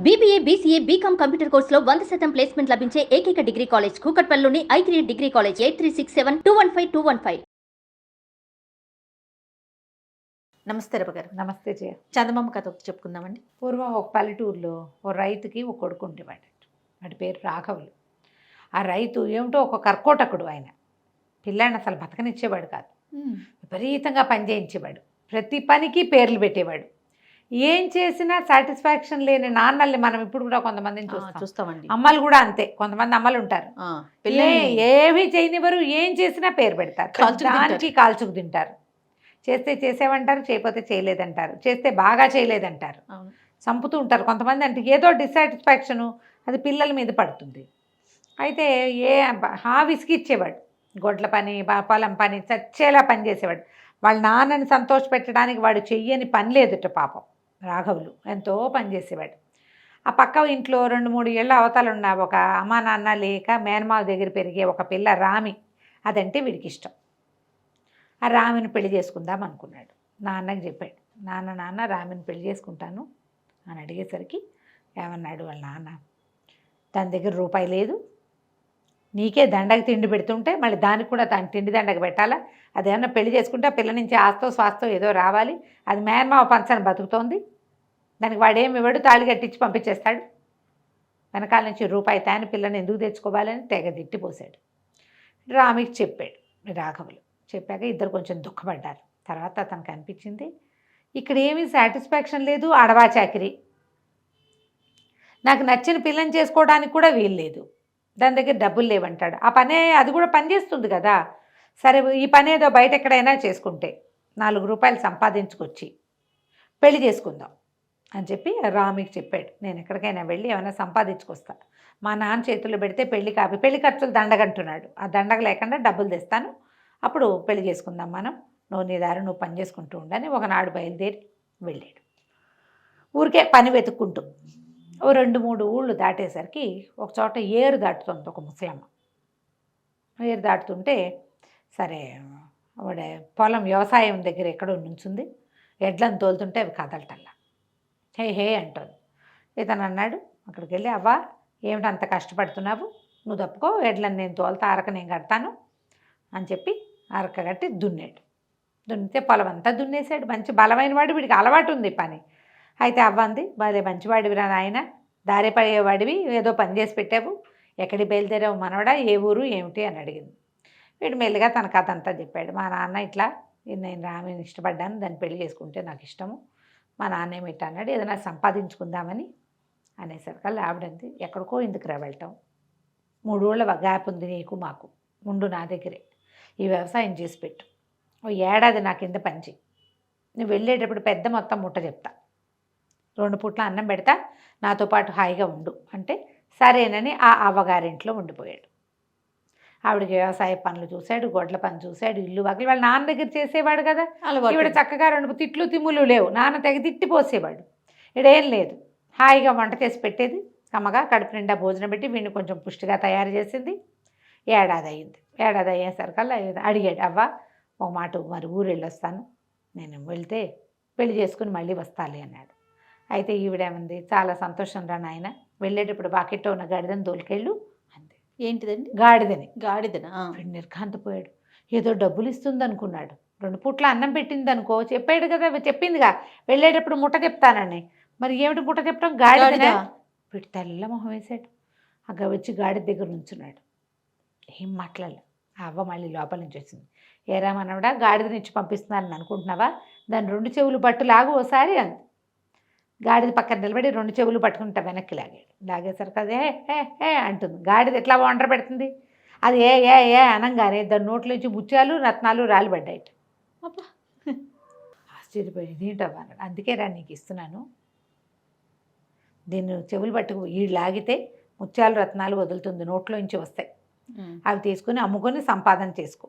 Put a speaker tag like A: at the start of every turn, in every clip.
A: BBA, BCA, BCom computer కోర్సులో 100% placement లభించే ఏకైక డిగ్రీ కాలేజ్ కూకట్పల్లిలోని i3 డిగ్రీ కాలేజ్ 8367215215.
B: నమస్తే రవ గారు.
C: నమస్తే జయ.
B: చందమామ కథ ఒకటి చెప్పుకుందామండి.
C: పూర్వం ఒక పల్లెటూరులో ఓ రైతుకి ఒక కొడుకు ఉండేవాడు. వాడి పేరు రాఘవులు. ఆ రైతు ఏమిటో ఒక కర్కోటకుడు. ఆయన పిల్లాడిని అసలు బతకనిచ్చేవాడు కాదు. విపరీతంగా పని చేయించేవాడు. ప్రతి పనికి పేర్లు పెట్టేవాడు. ఏం చేసినా సాటిస్ఫాక్షన్ లేని నాన్నల్ని మనం ఇప్పుడు కూడా కొంతమందిని
B: చూస్తామండి.
C: అమ్మలు కూడా అంతే. కొంతమంది అమ్మలు ఉంటారు, ఏవి చేయనివ్వరు, ఏం చేసినా పేరు పెడతారు, దానికి కాల్చుకు తింటారు. చేస్తే చేసేవంటారు, చేయకపోతే చేయలేదంటారు, చేస్తే బాగా చేయలేదంటారు, చంపుతూ ఉంటారు. కొంతమంది అంటే ఏదో డిస్సాటిస్ఫాక్షను అది పిల్లల మీద పడుతుంది. అయితే హావిస్కి ఇచ్చేవాడు. గొడ్ల పని, పొలం పని, చచ్చేలా పని చేసేవాడు. వాళ్ళ నాన్నని సంతోషపెట్టడానికి వాడు చెయ్యని పని లేదుట పాపం. రాఘవులు ఎంతో పని చేసేవాడు. ఆ పక్క ఇంట్లో 2-3 ఏళ్ళ అవతలు ఉన్న ఒక అమ్మా నాన్న లేక మేనమావ దగ్గర పెరిగే ఒక పిల్ల రామి, అదంటే వీడికి ఇష్టం. ఆ రామిని పెళ్లి చేసుకుందాం అనుకున్నాడు. నాన్నకి చెప్పాడు, నాన్న రామిని పెళ్లి చేసుకుంటాను అని అడిగేసరికి ఏమన్నాడు వాళ్ళ నాన్న, దాని దగ్గర రూపాయి లేదు, నీకే దండగ తిండి పెడుతుంటే మళ్ళీ దానికి కూడా దాని తిండి దండగ పెట్టాలా, అదేమన్నా పెళ్లి చేసుకుంటే ఆ పిల్ల నుంచి ఆస్తో స్వాస్థో ఏదో రావాలి, అది మేనమావ పంచని బతుకుతోంది, దానికి వాడేమి ఇవ్వడు, తాళి కట్టించి పంపించేస్తాడు, వెనకాల నుంచి రూపాయి తాని పిల్లని ఎందుకు తెచ్చుకోవాలని తెగ తిట్టిపోసాడు. రామికి చెప్పాడు రాఘవులు. చెప్పాక ఇద్దరు కొంచెం దుఃఖపడ్డారు. తర్వాత అతనికి అనిపించింది, ఇక్కడ ఏమీ సాటిస్ఫాక్షన్ లేదు, అడవా చాకిరి, నాకు నచ్చిన పిల్లని చేసుకోవడానికి కూడా వీలు లేదు, దాని దగ్గర డబ్బులు లేవంటాడు. ఆ పనే అది కూడా పని చేస్తుంది కదా, సరే ఈ పని ఏదో బయట ఎక్కడైనా చేసుకుంటే 4 రూపాయలు సంపాదించుకొచ్చి పెళ్లి చేసుకుందాం అని చెప్పి రామికి చెప్పాడు. నేను ఎక్కడికైనా వెళ్ళి ఏమైనా సంపాదించుకొస్తా, మా నాన్న చేతుల్లో పెడితే పెళ్లి ఖర్చులు దండగంటున్నాడు, ఆ దండగ లేకుండా డబ్బులు తెస్తాను, అప్పుడు పెళ్లి చేసుకుందాం మనం, నువ్వు నీ దారి నువ్వు పని చేసుకుంటూ ఉండని ఒకనాడు బయలుదేరి వెళ్ళాడు. ఊరికే పని వెతుక్కుంటూ ఓ 2-3 ఊళ్ళు దాటేసరికి ఒక చోట ఏరు దాటుతుంది ఒక ముసలమ్మ. ఏరు దాటుతుంటే సరే ఆవిడ పొలం వ్యవసాయం దగ్గర ఎక్కడో నుంచుంది, ఎడ్లను తోలుతుంటే అవి కదలటల్లా, హే అంటుంది. ఇతను అన్నాడు అక్కడికి వెళ్ళి, అవ్వా ఏమిటి అంత కష్టపడుతున్నావు, నువ్వు తప్పుకో, ఎడ్లను నేను తోలుతా, అరక నేను కడతాను అని చెప్పి అరక కట్టి దున్నాడు. దున్నితే పొలం అంతా దున్నేసాడు. మంచి బలమైన వాడు, వీడికి అలవాటు ఉంది పని. అయితే అవ్వంది, భలే మంచివాడివిరా నాయన, దారి పడేవాడివి, ఏదో పని చేసి పెట్టావు, ఎక్కడికి బయలుదేరావు మనవడా, ఏ ఊరు ఏమిటి అని అడిగింది. వీడు మెల్లిగా తన కథ అంతా చెప్పాడు. మా నాన్న ఇట్లా, నేను రామిని ఇష్టపడ్డాను, దాన్ని పెళ్లి చేసుకుంటే నాకు ఇష్టము, మా నాన్న ఏమిటి అన్నాడు, ఏదైనా సంపాదించుకుందామని అనేసరికల్లా ఆవిడంది, ఎక్కడికో ఎందుకురా వెళ్ళటం, 3 ఊళ్ళ గ్యాప్ ఉంది నీకు మాకు, ఉండు నా దగ్గరే, ఈ వ్యవసాయం చేసి పెట్టు, ఓ ఏడాది నా కింద పనిచి, నువ్వు వెళ్ళేటప్పుడు పెద్ద మొత్తం ముట్ట చెప్తా, 2 పూట్ల అన్నం పెడతా, నాతో పాటు హాయిగా ఉండు అంటే సరేనని ఆ అవ్వగారింట్లో ఉండిపోయాడు. ఆవిడకి వ్యవసాయ పనులు చూశాడు, గొడ్ల పని చూశాడు, ఇల్లు వాకిలి వాళ్ళ నాన్న దగ్గర చేసేవాడు కదా, ఈవిడ చక్కగా 2 తిట్లు తిమ్ములు లేవు, నాన్న తెగ తిట్టిపోసేవాడు, ఇడేం లేదు, హాయిగా వంట చేసి పెట్టేది, కమ్మగా కడుపు నిండా భోజనం పెట్టి వీడిని కొంచెం పుష్టిగా తయారు చేసింది. ఏడాది అయింది. ఏడాది అయ్యేసరికల్లా అడిగాడు, అవ్వ ఒక మాట, మరి ఊరు వెళ్ళొస్తాను, నేను వెళ్తే పెళ్లి చేసుకుని మళ్ళీ వస్తాలి అన్నాడు. అయితే ఈవిడేమంది, చాలా సంతోషం రా నాయన, వెళ్ళేటప్పుడు బాకెట్లో ఉన్న గాడిదని తోలుకెళ్ళు అంది.
B: ఏంటిదండి?
C: గాడిదనా? వీడు నిర్ఘాంతపోయాడు. ఏదో డబ్బులు ఇస్తుంది అనుకున్నాడు, 2 పూట్ల అన్నం పెట్టింది అనుకో, చెప్పాడు కదా, చెప్పిందిగా వెళ్ళేటప్పుడు ముట్ట చెప్తానని, మరి ఏమిటి ముట్ట చెప్పడం, గాడిదనా? వీడు తెల్ల మొహం వేశాడు. వచ్చి గాడిద దగ్గర నుంచున్నాడు, ఏం మాట్లాడలే. ఆ అవ్వ మళ్ళీ లోపల నుంచి వచ్చింది, ఏరా మనవడా, గాడిదనిచ్చి పంపిస్తున్నానని అనుకుంటున్నావా, దాని 2 చెవులు పట్టు లాగు ఓసారి అంది. గాడిద పక్కన నిలబడి 2 చెవులు పట్టుకుంటా వెనక్కి లాగాడు. లాగేసరికి అదే ఏ అంటుంది. గాడిద ఎట్లా వండర పెడుతుంది, అది ఏ అనగానే దాని నోట్లోంచి ముత్యాలు రత్నాలు రాలిపడ్డాయి.
B: అబ్బా,
C: ఆశ్చర్యపోయి ఇదేంటవ్వ అన్నాడు. అందుకే రా నీకు ఇస్తున్నాను, దీన్ని చెవులు పట్టుకు ఈ లాగితే ముత్యాలు రత్నాలు వదులుతుంది, నోట్లోంచి వస్తాయి, అవి తీసుకుని అమ్ముకొని సంపాదన చేసుకో,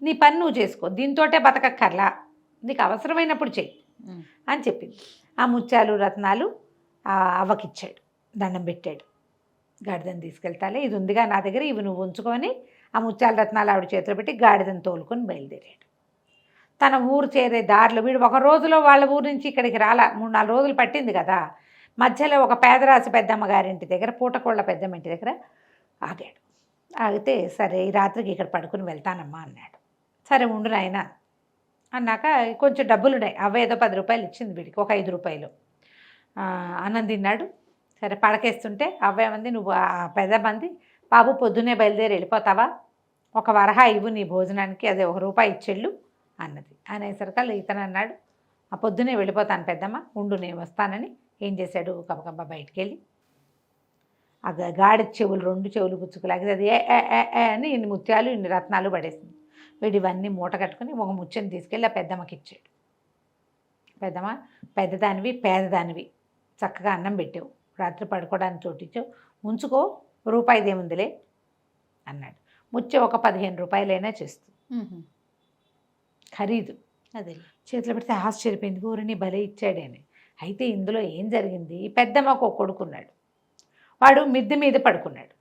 C: నీ పని నువ్వు చేసుకో, దీంతోటే బతకక్కర్లా, నీకు అవసరమైనప్పుడు చెయ్యి అని చెప్పింది. ఆ ముత్యాలు రత్నాలు అవ్వకిచ్చాడు, దండం పెట్టాడు. గాడిదని తీసుకెళ్తాలే, ఇది ఉందిగా నా దగ్గర, ఇవి నువ్వు ఉంచుకొని ఆ ముత్యాల రత్నాలు ఆవిడ చేతిలో పెట్టి గాడిదని తోలుకొని బయలుదేరాడు. తన ఊరు చేరే దారిలో వీడు ఒక రోజులో వాళ్ళ ఊరు నుంచి ఇక్కడికి రాలా, 3-4 రోజులు పట్టింది కదా, మధ్యలో ఒక పేదరాశి పెద్దమ్మ గారింటి దగ్గర పూటకోళ్ళ పెద్దమ్మ ఇంటి దగ్గర ఆగాడు. ఆగితే సరే ఈ రాత్రికి ఇక్కడ పడుకుని వెళ్తానమ్మా అన్నాడు. సరే ఉండు నాయన అన్నాక కొంచెం డబ్బులు ఉన్నాయి, అవి ఏదో 10 రూపాయలు ఇచ్చింది వీడికి, ఒక 5 రూపాయలు. అన్నం తిన్నాడు. సరే పడకేస్తుంటే అవ్వేమంది, నువ్వు పెద్ద మంది బాబు పొద్దున్నే బయలుదేరి వెళ్ళిపోతావా, ఒక వరహా ఇవ్వు నీ భోజనానికి, అదే 1 రూపాయి ఇచ్చెళ్ళు అన్నది. అనేసరికల్లా ఇతను అన్నాడు, ఆ పొద్దున్నే వెళ్ళిపోతాను పెద్దమ్మ, ఉండు నేను వస్తానని. ఏం చేశాడు, కబకబ్బ బయటికి వెళ్ళి ఆ గాడి చెవులు 2 చెవులు పుచ్చుకులాగి అది ఏ అని ఇన్ని ముత్యాలు ఇన్ని రత్నాలు పడేసింది. వీడు ఇవన్నీ మూట కట్టుకుని ఒక ముత్యం తీసుకెళ్ళి ఆ పెద్దమ్మకి ఇచ్చాడు. పెద్దమ్మ, పెద్దదానివి పేదదానివి, చక్కగా అన్నం పెట్టావు, రాత్రి పడుకోవడానికి చోటిచ్చావు, ఉంచుకో, రూపాయిదేముందిలే అన్నాడు. ముత్యం ఒక 15 రూపాయలైనా చేస్తుంది, ఖరీదు.
B: అదే
C: చేతిలో పెడితే ఆశ్చర్యపోయింది, ఊరిని భలే ఇచ్చాడని. అయితే ఇందులో ఏం జరిగింది, ఈ పెద్దమ్మకు ఒక కొడుకున్నాడు, వాడు మిద్దె మీద పడుకున్నాడు.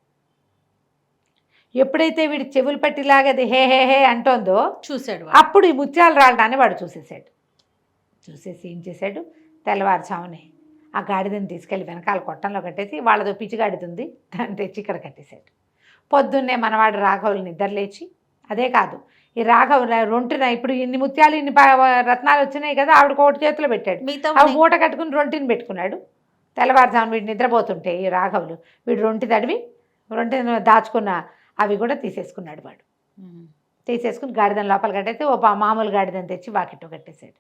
C: ఎప్పుడైతే వీడి చెవులు పట్టిలాగది హే హే హే అంటోందో
B: చూశాడు.
C: అప్పుడు ఈ ముత్యాలు రాలడాన్ని వాడు చూసేసాడు. చూసేసి ఏం చేశాడు, తెల్లవారుజామునే ఆ గాడిదని తీసుకెళ్ళి వెనకాల కొట్టంలో కట్టేసి, వాళ్ళతో పిచ్చి గాడిదుంది దాన్ని తెచ్చి ఇక్కడ కట్టేశాడు. పొద్దున్నే మనవాడు రాఘవులు నిద్రలేచి, అదే కాదు ఈ రాఘవ రొంటిన ఇప్పుడు ఇన్ని ముత్యాలు ఇన్ని రత్నాలు వచ్చినాయి కదా, ఆవిడ కోటి చేతిలో పెట్టాడు, అవి మూట కట్టుకుని రొంటిని పెట్టుకున్నాడు. తెల్లవారుజామున వీడు నిద్రపోతుంటే ఈ రాఘవులు వీడు రొంటి తడివి రొంటిని దాచుకున్న అవి కూడా తీసేసుకున్నాడు. వాడు తీసేసుకుని గాడిదని లోపల కట్టేసి ఓ మామూలు గాడిదని తెచ్చి వాకిట్లో కట్టేశాడు.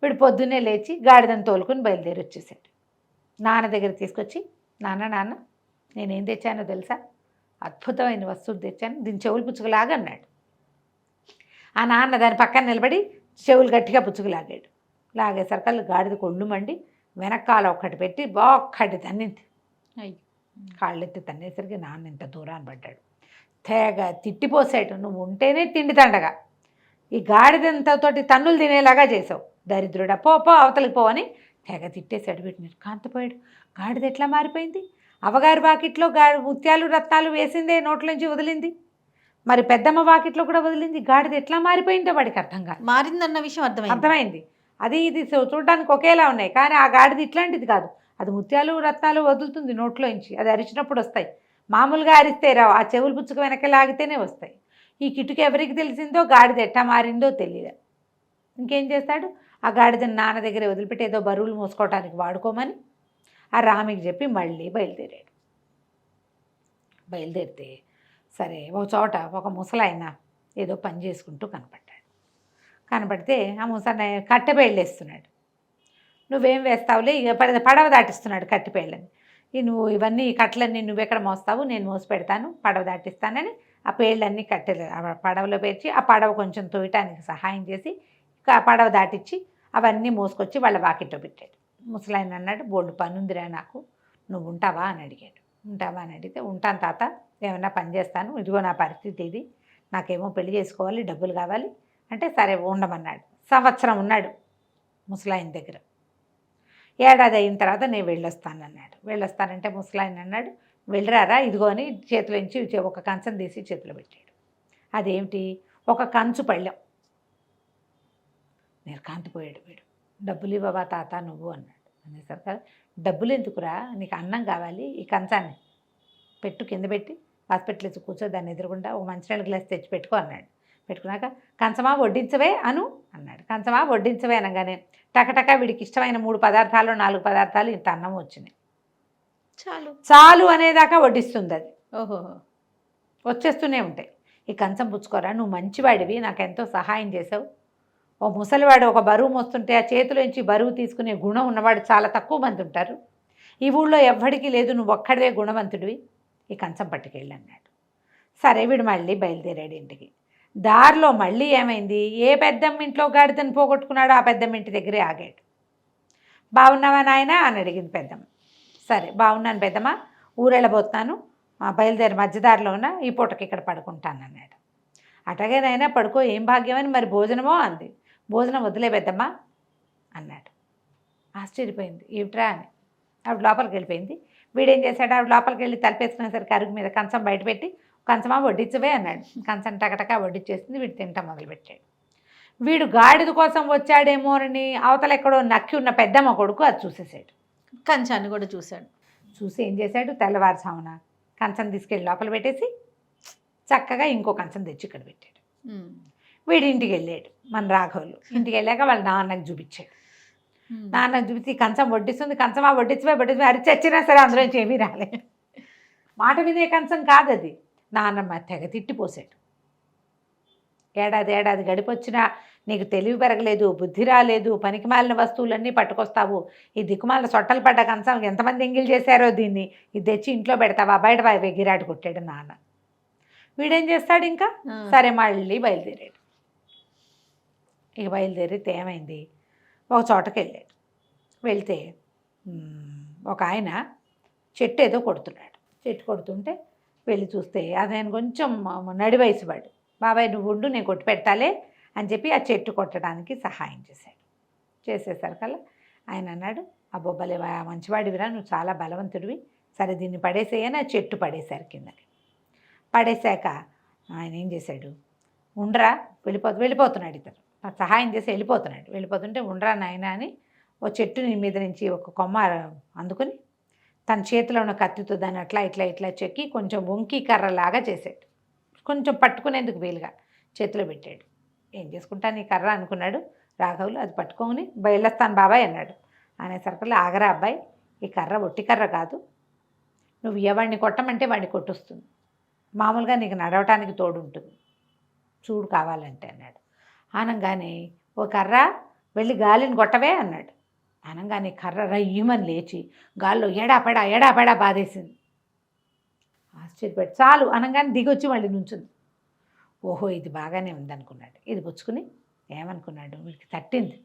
C: వీడు పొద్దున్నే లేచి గాడిదని తోలుకుని బయలుదేరి వచ్చేసాడు. నాన్న దగ్గర తీసుకొచ్చి, నాన్న నేనేం తెచ్చానో తెలుసా, అద్భుతమైన వస్తువులు తెచ్చాను, దీని చెవులు పుచ్చుకులాగా అన్నాడు. ఆ నాన్న దాని పక్కన నిలబడి చెవులు గట్టిగా పుచ్చుకులాగాడు. లాగేసరికల్లా గాడిద కొళ్ళు మండి వెనకాల ఒక్కటి పెట్టి ఒక్కటి తన్నింది. కాళ్ళెత్తి తన్నేసరికి నాన్న ఇంత దూరాన్ని పడ్డాడు. తెగ తిట్టిపోసాడు, నువ్వు ఉంటేనే తిండి తండగా, ఈ గాడిదంతతోటి తన్నులు తినేలాగా చేసావు, దరిద్రుడా, పో అవతలికి పోవని తెగ తిట్టేశాడు. వీటిని కాంతపోయాడు. గాడిద ఎట్లా మారిపోయింది, అవగారి వాకిట్లో ముత్యాలు రత్నాలు వేసిందే నోట్లోంచి వదిలింది, మరి పెద్దమ్మ వాకిట్లో కూడా వదిలింది, గాడిద ఎట్లా మారిపోయిందో వాడికి అర్థం కాదు.
B: మారిందన్న విషయం
C: అర్థమైంది. అది ఇది చూడడానికి ఒకేలా ఉన్నాయి, కానీ ఆ గాడిద ఇట్లాంటిది కాదు, అది ముత్యాలు రత్నాలు వదులుతుంది నోట్లోంచి, అది అరిచినప్పుడు వస్తాయి, మామూలుగా అరిస్తే రావు, ఆ చెవులు పుచ్చుకు వెనక లాగితేనే వస్తాయి. ఈ కిటుకు ఎవరికి తెలిసిందో గాడిద ఎట్టా మారిందో తెలియదు. ఇంకేం చేస్తాడు, ఆ గాడిదని నాన్న దగ్గర వదిలిపెట్టి ఏదో బరువులు మోసుకోవడానికి వాడుకోమని ఆ రామికి చెప్పి మళ్ళీ బయలుదేరాడు. బయలుదేరితే సరే ఒక చోట ఒక ముసలాయన ఏదో పని చేసుకుంటూ కనపడ్డాడు. కనపడితే ఆ ముసలాయన కట్టెపేళ్ళు వేస్తున్నాడు. నువ్వేం వేస్తావులే, ఇక పడవ దాటిస్తున్నాడు కట్టెపేళ్ళని. నువ్వు ఇవన్నీ ఈ కట్టలన్నీ నువ్వెక్కడ మోస్తావు, నేను మోసి పెడతాను, పడవ దాటిస్తానని ఆ పేళ్ళన్నీ కట్టెలు పడవలో పేర్చి ఆ పడవ కొంచెం తోయటానికి సహాయం చేసి ఆ పడవ దాటిచ్చి అవన్నీ మోసుకొచ్చి వాళ్ళ వాకిట్లో పెట్టాడు. ముసలాయన అన్నాడు, బోల్డు పని ఉందిరా నాకు, నువ్వు ఉంటావా అని అడిగాడు. ఉంటావా అని అడిగితే, ఉంటాను తాత, ఏమన్నా పని చేస్తాను, ఇదిగో నా పరిస్థితి ఇది, నాకేమో పెళ్లి చేసుకోవాలి, డబ్బులు కావాలి అంటే సరే ఉండమన్నాడు. సంవత్సరం ఉన్నాడు ముసలాయన దగ్గర. ఏడాది అయిన తర్వాత నేను వెళ్ళొస్తానన్నాడు. వెళ్ళొస్తానంటే ముసలాయన అన్నాడు, వెళ్ళరారా, ఇదిగో అని చేతిలోంచి ఒక కంచం తీసి చేతిలో పెట్టాడు. అదేమిటి, ఒక కంచు పళ్ళెం. నేను కాంతిపోయాడు వీడు. డబ్బులు ఇవ్వవా తాత నువ్వు అన్నాడు. అనేసరికి డబ్బులు ఎందుకురా, నీకు అన్నం కావాలి, ఈ కంచాన్ని పెట్టు, కింద పెట్టి హాస్పిటల్ ఇచ్చి కూర్చో, దాన్ని ఎదురుగుండా ఒక మంచినీళ్ళ గ్లాస్ తెచ్చి పెట్టుకో అన్నాడు. పెట్టుకున్నాక కంచమా వడ్డించవే అను అన్నాడు. కంచమా వడ్డించవే అనగానే టకటక వీడికి ఇష్టమైన 3 పదార్థాలు 4 పదార్థాలు ఇంత అన్నం వచ్చినాయి. చాలు అనేదాకా వడ్డిస్తుంది అది.
B: ఓహో,
C: వచ్చేస్తూనే ఉంటాయి. ఈ కంచం పుచ్చుకోరా, నువ్వు మంచివాడివి, నాకు ఎంతో సహాయం చేసావు. ఓ ముసలివాడు ఒక బరువు మోస్తుంటే ఆ చేతిలోంచి బరువు తీసుకునే గుణం ఉన్నవాడు చాలా తక్కువ మంది ఉంటారు, ఈ ఊళ్ళో ఎవ్వడికి లేదు, నువ్వు ఒక్కడివే గుణవంతుడివి, ఈ కంచం పట్టుకెళ్ళి అన్నాడు. సరే వీడు మళ్ళీ బయలుదేరాడు ఇంటికి. దారిలో మళ్ళీ ఏమైంది, ఏ పెద్దమ్మ ఇంట్లో గాడిదని పోగొట్టుకున్నాడో ఆ పెద్దమ్మ ఇంటి దగ్గరే ఆగాడు. బాగున్నావా నాయనా అని అడిగింది పెద్దమ్మ. సరే బాగున్నాను పెద్దమ్మ, ఊరెళ్ళబోతున్నాను, బయలుదేరి మధ్యదారిలో ఉన్న ఈ పూటకి ఇక్కడ పడుకుంటాను అన్నాడు. అటగేనైనా పడుకో, ఏం భాగ్యమని, మరి భోజనమో అంది. భోజనం వదిలే పెద్దమ్మ అన్నాడు. ఆశ్చర్యపోయింది, ఏమిట్రా అని. ఆవిడ లోపలికి వెళ్ళిపోయింది. వీడేం చేశాడు, ఆవిడ లోపలికి వెళ్ళి తలపేసుకునేసరికి అరుగు మీద కంచం బయట పెట్టి, కంచమా వడ్డించవే అన్నాడు. కంచం టకటకా వడ్డించేసింది. వీడు తింటాం మొదలుపెట్టాడు. వీడు గాడిద కోసం వచ్చాడేమో అని అవతల ఎక్కడో నక్కి ఉన్న పెద్దమ్మ కొడుకు అది చూసేసాడు.
B: కంచాన్ని కూడా చూశాడు.
C: చూసి ఏం చేశాడు, తెల్లవారుసామున కంచం తీసుకెళ్ళి లోపల పెట్టేసి చక్కగా ఇంకో కంచం తెచ్చి ఇక్కడ పెట్టాడు. వీడి ఇంటికి వెళ్ళాడు మన రాఘవులు. ఇంటికి వెళ్ళాక వాళ్ళ నాన్నకు చూపించాడు. నాన్నకు చూపించి కంచం వడ్డిస్తుంది, కంచం ఆ వడ్డించిపోయి అరిచి వచ్చినా సరే అందులో నుంచి ఏమీ రాలేదు. మాట వినే కంచం కాదు అది. నాన్నమ్మ తెగ తిట్టిపోసాడు. ఏడాది గడిపొచ్చినా నీకు తెలివి పెరగలేదు, బుద్ధి రాలేదు, పనికిమాలిన వస్తువులన్నీ పట్టుకొస్తావు, ఈ దిక్కుమాలిన సొట్టలు పడ్డ కంచం ఎంతమంది ఎంగిల్ చేశారో దీన్ని, ఇది తెచ్చి ఇంట్లో పెడతావా, బయట గిరాటి కొట్టాడు నాన్న. వీడేం చేస్తాడు ఇంకా, సరే మళ్ళీ బయలుదేరాడు. ఇక బయలుదేరితే ఏమైంది, ఒక చోటకి వెళ్ళాడు. వెళ్తే ఒక ఆయన చెట్టు ఏదో కొడుతున్నాడు. చెట్టు కొడుతుంటే వెళ్ళి చూస్తే ఆయన కొంచెం నడి వయసు వాడు. బాబాయ్ నువ్వు ఉండు, నేను కొట్టి పెడతాలే అని చెప్పి ఆ చెట్టు కొట్టడానికి సహాయం చేశాడు. చేసేసరికల్లా ఆయన అన్నాడు, అబ్బో భలే మంచివాడివిరా, నువ్వు చాలా బలవంతుడివి, సరే దీన్ని పడేసేయని ఆ చెట్టు పడేశారు కిందకి. పడేశాక ఆయన ఏం చేశాడు, ఉండరా వెళ్ళిపోతున్నాడు. ఇతను సహాయం చేసి వెళ్ళిపోతుంటే ఉండరా నాయన అని ఓ చెట్టు మీద నుంచి ఒక కొమ్మ అందుకుని తన చేతిలో ఉన్న కత్తితో దాన్ని అట్లా ఇట్లా చెక్కి కొంచెం వంకి కర్రలాగా చేశాడు. కొంచెం పట్టుకునేందుకు వీలుగా చేతిలో పెట్టాడు. ఏం చేసుకుంటాను ఈ కర్ర అనుకున్నాడు రాఘవులు. అది పట్టుకొని బయలుస్తాను బాబాయ్ అన్నాడు. అనేసరికల్లా ఆగరా అబ్బాయి, ఈ కర్ర ఒట్టి కర్ర కాదు, నువ్వు ఎవరిని కొట్టమంటే వాడిని కొట్టొస్తుంది, మామూలుగా నీకు నడవటానికి తోడు ఉంటుంది, చూడు కావాలంటే అన్నాడు. అనగానే ఓ కర్ర వెళ్ళి గాలిని కొట్టవే అన్నాడు. అనగానే కర్ర రయ్యమని లేచి గాల్లో ఎడాపెడా బాధేసింది. ఆశ్చర్యపడి చాలు అనగానే దిగొచ్చి మళ్ళీ నుంచుంది. ఓహో ఇది బాగానే ఉందనుకున్నాడు. ఇది పుచ్చుకుని ఏమనుకున్నాడు, వీడికి తట్టింది.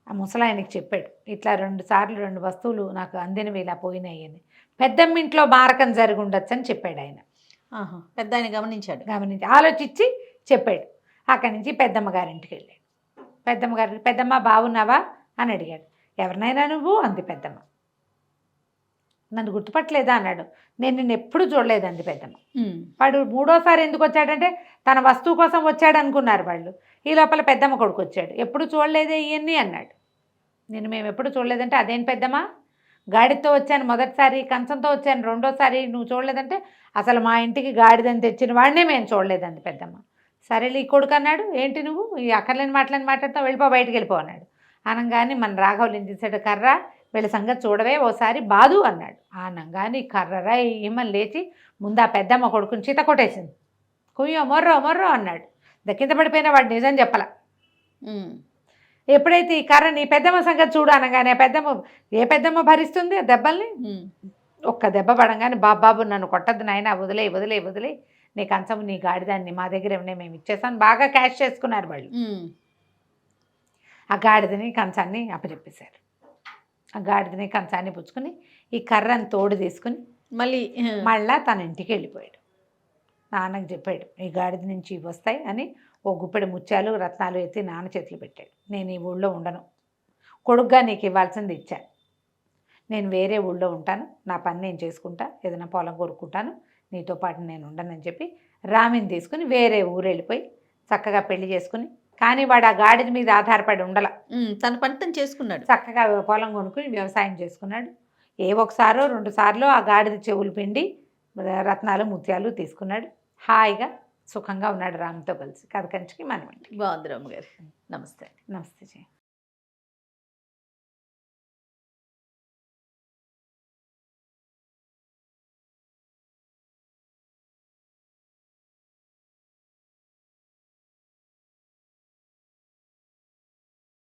C: ఆ ముసలాయనకి చెప్పాడు, ఇట్లా 2 సార్లు 2 వస్తువులు నాకు అందినవి ఇలా పోయినాయి అని. పెద్దమ్మింట్లో మారకం జరిగి ఉండొచ్చు అని చెప్పాడు ఆయన.
B: పెద్ద ఆయన గమనించి
C: ఆలోచించి చెప్పాడు. అక్కడి నుంచి పెద్దమ్మ గారింటికి వెళ్ళాడు. పెద్దమ్మ బాగున్నావా అని అడిగాడు. ఎవరినైనా నువ్వు అంది పెద్దమ్మ. నన్ను గుర్తుపట్టలేదా అన్నాడు. నేను నిన్ను ఎప్పుడు చూడలేదండి పెద్దమ్మ. వాడు 3వ సారి ఎందుకు వచ్చాడంటే తన వస్తువు కోసం వచ్చాడు అనుకున్నారు వాళ్ళు. ఈ లోపల పెద్దమ్మ కొడుకు వచ్చాడు. ఎప్పుడు చూడలేదే ఇవన్నీ అన్నాడు. మేము ఎప్పుడు చూడలేదంటే అదేం పెద్దమ్మ, గాడితో వచ్చాను మొదటిసారి, కంచంతో వచ్చాను 2వ సారి, నువ్వు చూడలేదంటే అసలు మా ఇంటికి గాడిదని తెచ్చిన వాడినే మేము చూడలేదండి పెద్దమ్మ. సరేలే ఈ కొడుకు అన్నాడు, ఏంటి నువ్వు ఈ అక్కర్లేని మాట్లాడుతావు, బయటికి వెళ్ళిపో అన్నాడు. అనగానే మన రాఘవులు ఏం చేశాడు, కర్ర వీళ్ళ సంగతి చూడవే ఓసారి బాదు అన్నాడు. అనగానే కర్రరా ఏమని లేచి ముందు ఆ పెద్దమ్మ కొడుకుని చీత కొట్టేసింది. కుయ్యో మొర్రో అన్నాడు. కింద పడిపోయినా వాడు నిజం చెప్పాల. ఎప్పుడైతే ఈ కర్ర నీ పెద్దమ్మ సంగతి చూడు అనగానే ఏ పెద్దమ్మ భరిస్తుంది ఆ దెబ్బల్ని. ఒక్క దెబ్బ పడంగానే బాబు నన్ను కొట్టద్దు నాయన, వదిలే నీ కంచము నీ గాడిదాన్ని మా దగ్గర ఏమన్నా మేము ఇచ్చేసాను. బాగా క్యాష్ చేసుకున్నారు వాళ్ళు. ఆ గాడిదని కంచాన్ని అప్పచెప్పేశారు. ఆ గాడిదని కంచాన్ని పుచ్చుకొని ఈ కర్రని తోడు తీసుకుని మళ్ళా తన ఇంటికి వెళ్ళిపోయాడు. నాన్నకు చెప్పాడు, ఈ గాడిద నుంచి ఇవి వస్తాయి అని ఓ గుప్పెడు ముత్యాలు రత్నాలు ఎత్తి నాన్న చేతులు పెట్టాడు. నేను ఈ ఊళ్ళో ఉండను, కొడుగ్గా నీకు ఇవ్వాల్సింది ఇచ్చాను, నేను వేరే ఊళ్ళో ఉంటాను, నా పని నేను చేసుకుంటా, ఏదైనా పొలం కొరుక్కుంటాను, నీతో పాటు నేను ఉండనని చెప్పి రామిని తీసుకుని వేరే ఊరు వెళ్ళిపోయి చక్కగా పెళ్లి చేసుకుని, కానీ వాడు ఆ గాడిద మీద ఆధారపడి ఉండాల,
B: తన పని తను చేసుకున్నాడు.
C: చక్కగా పొలం కొనుక్కుని వ్యవసాయం చేసుకున్నాడు. 1 or 2 సార్లు ఆ గాడిద చెవులు పిండి రత్నాలు ముత్యాలు తీసుకున్నాడు. హాయిగా సుఖంగా ఉన్నాడు రామ్తో కలిసి. కథ కంచికి మనమండి.
B: బాగుంది రామ్ గారు. నమస్తే.
C: నమస్తే జయ.